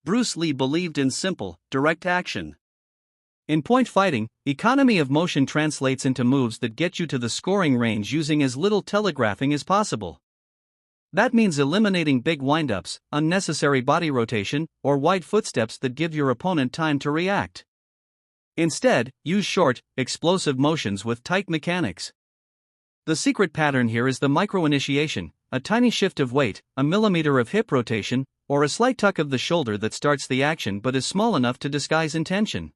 Bruce Lee believed in simple, direct action. In point fighting, economy of motion translates into moves that get you to the scoring range using as little telegraphing as possible. That means eliminating big windups, unnecessary body rotation, or wide footsteps that give your opponent time to react. Instead, use short, explosive motions with tight mechanics. The secret pattern here is the micro-initiation, a tiny shift of weight, a millimeter of hip rotation, or a slight tuck of the shoulder that starts the action but is small enough to disguise intention.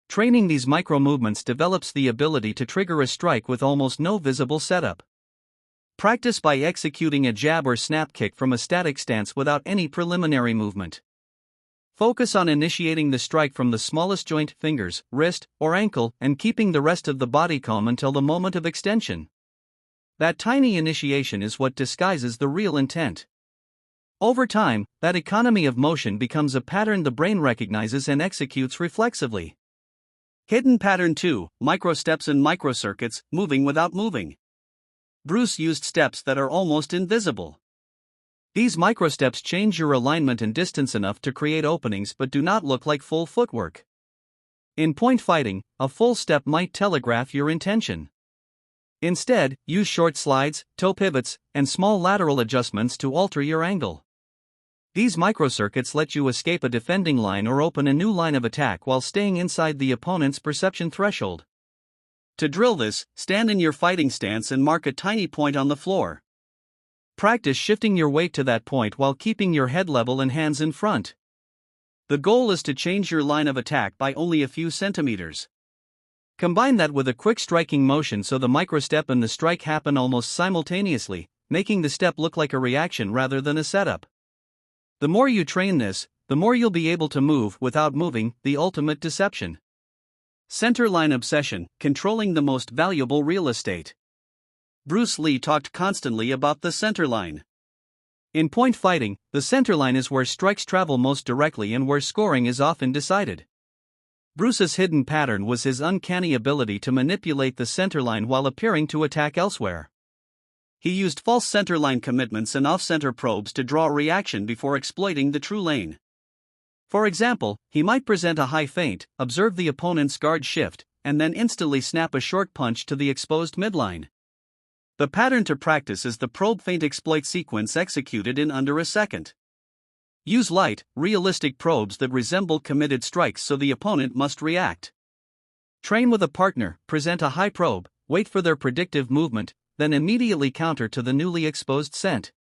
Training these micro-movements develops the ability to trigger a strike with almost no visible setup. Practice by executing a jab or snap kick from a static stance without any preliminary movement. Focus on initiating the strike from the smallest joint, fingers, wrist, or ankle, and keeping the rest of the body calm until the moment of extension. That tiny initiation is what disguises the real intent. Over time, that economy of motion becomes a pattern the brain recognizes and executes reflexively. Hidden pattern 2, microsteps and microcircuits, moving without moving. Bruce used steps that are almost invisible. These microsteps change your alignment and distance enough to create openings but do not look like full footwork. In point fighting, a full step might telegraph your intention. Instead, use short slides, toe pivots, and small lateral adjustments to alter your angle. These microcircuits let you escape a defending line or open a new line of attack while staying inside the opponent's perception threshold. To drill this, stand in your fighting stance and mark a tiny point on the floor. Practice shifting your weight to that point while keeping your head level and hands in front. The goal is to change your line of attack by only a few centimeters. Combine that with a quick striking motion so the microstep and the strike happen almost simultaneously, making the step look like a reaction rather than a setup. The more you train this, the more you'll be able to move without moving, the ultimate deception. Center line obsession, controlling the most valuable real estate. Bruce Lee talked constantly about the center line. In point fighting, the center line is where strikes travel most directly and where scoring is often decided. Bruce's hidden pattern was his uncanny ability to manipulate the center line while appearing to attack elsewhere. He used false center line commitments and off-center probes to draw reaction before exploiting the true lane. For example, he might present a high feint, observe the opponent's guard shift, and then instantly snap a short punch to the exposed midline. The pattern to practice is the probe feint exploit sequence executed in under a second. Use light, realistic probes that resemble committed strikes so the opponent must react. Train with a partner, present a high probe, wait for their predictive movement, then immediately counter to the newly exposed scent.